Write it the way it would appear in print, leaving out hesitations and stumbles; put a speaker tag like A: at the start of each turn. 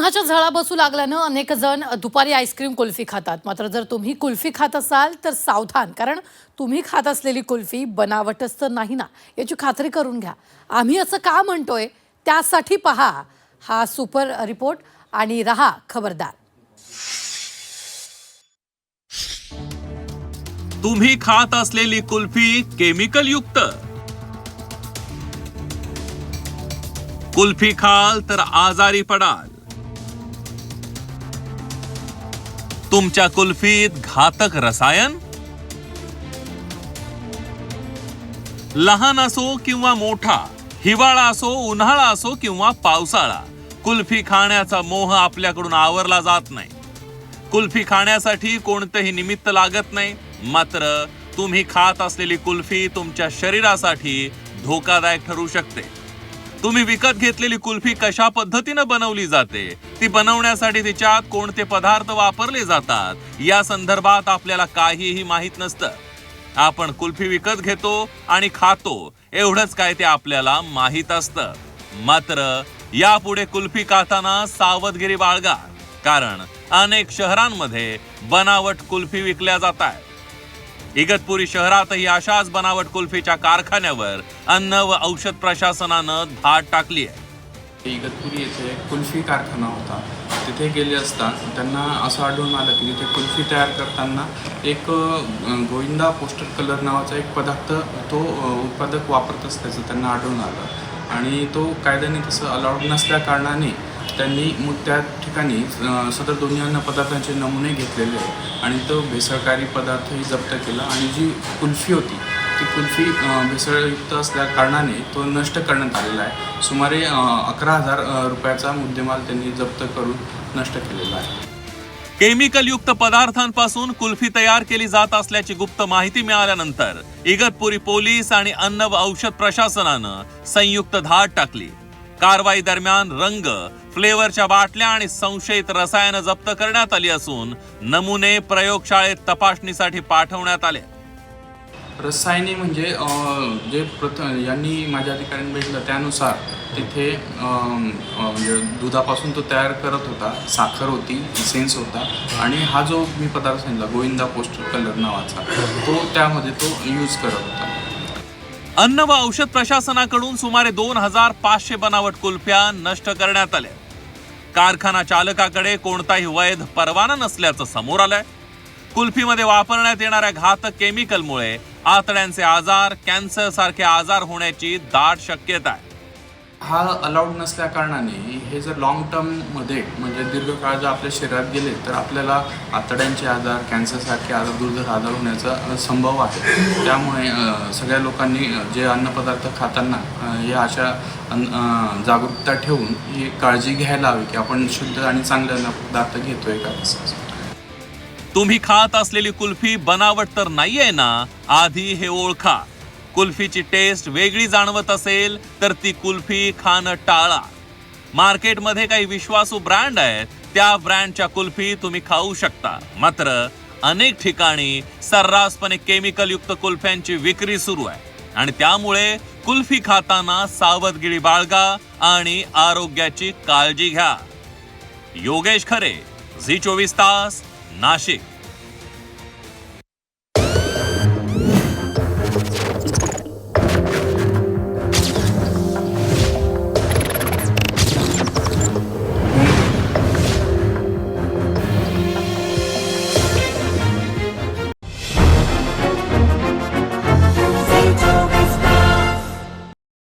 A: उन्हाच्या झळा बसू लागल्यानं अनेक जण दुपारी आईस्क्रीम कुल्फी खातात. मात्र जर तुम्ही कुल्फी खात असाल तर सावधान, कारण तुम्ही खात असलेली कुल्फी बनावटच तर नाही ना, याची खात्री करून घ्या. आम्ही असं का म्हणतोय त्यासाठी पहा हा सुपर रिपोर्ट आणि रहा खबरदार.
B: तुम्ही खात असलेली कुल्फी केमिकल युक्त. कुल्फी खाल तर आजारी पडाल. तुमच्या कुल्फीत घातक रसायन. लहान असो किंवा मोठा, हिवाळा असो, उन्हाळा असो किंवा पावसाळा, कुल्फी खाण्याचा मोह आपल्याकडून आवरला जात नाही. कुल्फी खाण्यासाठी कोणतेही निमित्त लागत नाही. मात्र तुम्ही खात असलेली कुल्फी तुमच्या शरीरासाठी धोकादायक ठरू शकते. तुम्ही विकत घेतलेली कुल्फी कशा पद्धतीने बनवली जाते, ती बनवण्यासाठी तिच्यात कोणते पदार्थ वापरले जातात, या संदर्भात आपल्याला काहीही माहित नसतं. आपण कुल्फी विकत घेतो आणि खातो एवढंच काय ते आपल्याला माहित असतं. मात्र यापुढे कुल्फी खाताना सावधगिरी बाळगा, कारण अनेक शहरांमध्ये बनावट कुल्फी विकल्या जातात. इगतपुरी शहरातही अशाच बनावट कुल्फीच्या कारखान्यावर अन्न व औषध प्रशासनानं धाड टाकली आहे.
C: इगतपुरी येथे कुल्फी कारखाना होता. तिथे गेले असता त्यांना असं आढळून आलं की तिथे कुल्फी तयार करताना एक गोविंदा पोस्टर कलर नावाचा एक पदार्थ तो उत्पादक वापरत असल्याचं त्यांना आढळून आलं आणि तो कायद्याने तसं अलाउड नसल्या कारणाने त्यांनी मग त्या ठिकाणी सदर दोन्ही अन्न पदार्थांचे नमुने घेतलेले आणि तो भेसळकारी पदार्थही जप्त केला आणि जी कुल्फी होती ती कुल्फी भेसळयुक्त असल्या कारणाने तो नष्ट करण्यात आलेला आहे. सुमारे 11,000 रुपयाचा मुद्देमाल त्यांनी जप्त करून नष्ट केलेला आहे.
B: केमिकल युक्त पदार्थांपासून कुल्फी तयार केली जात असल्याची गुप्त माहिती मिळाल्यानंतर इगतपुरी पोलीस आणि अन्न व औषध प्रशासनानं संयुक्त धाड टाकली. कारवाई दरम्यान रंग, फ्लेवरच्या बाटल्या आणि संशयित रसायनं जप्त करण्यात आली असून नमुने प्रयोगशाळेत तपासणीसाठी पाठवण्यात आले.
C: रसायने म्हणजे जे यांनी माझ्या अधिकाऱ्यांनी बघितलं त्यानुसार तिथे म्हणजे दुधापासून तो तयार करत होता, साखर होती, इसेन्स होता आणि हा जो मी पदार्थ सांगितला गोविंदा पोस्टर कलर नावाचा तो त्यामध्ये तो यूज करत होता.
B: अन्न व औषध प्रशासनाकडून सुमारे 2,500 बनावट कुल्फ्या नष्ट करण्यात आल्या. कारखाना चालकाकडे कोणताही वैध परवाना नसल्याचं समोर आलंय. कुल्फीमध्ये वापरण्यात येणाऱ्या घातक केमिकलमुळे आतड्यांचे आजार, कॅन्सर सारखे आजार होण्याची दाट शक्यता आहे.
C: हा अलाउड नसल्या कारणाने हे जर लॉंग टर्ममध्ये म्हणजे दीर्घकाळ जर आपल्या शरीरात गेले तर आपल्याला आतड्यांचे आजार, कॅन्सरसारखे आजार, दुर्धर आजार होण्याचा संभव आहे. त्यामुळे सगळ्या लोकांनी जे अन्नपदार्थ खाताना या अशा जागरूकता ठेवून ही काळजी घ्यायला हवी की आपण शुद्ध आणि चांगले अन्नपदार्थ घेतोय का.
B: तुम्ही खात असलेली कुल्फी बनावट तर नाहीये ना, आधी हे ओळखा. कुल्फीची टेस्ट वेगळी जाणवत असेल तर ती कुल्फी खाणं टाळा. मार्केटमध्ये काही विश्वासू ब्रँड आहेत, त्या ब्रँडच्या कुल्फी तुम्ही खाऊ शकता. मात्र अनेक ठिकाणी सर्रासपणे केमिकल युक्त कुल्फ्यांची विक्री सुरू आहे आणि त्यामुळे कुल्फी खाताना सावधगिरी बाळगा आणि आरोग्याची काळजी घ्या. योगेश खरे, झी 24 तास, नाशिक.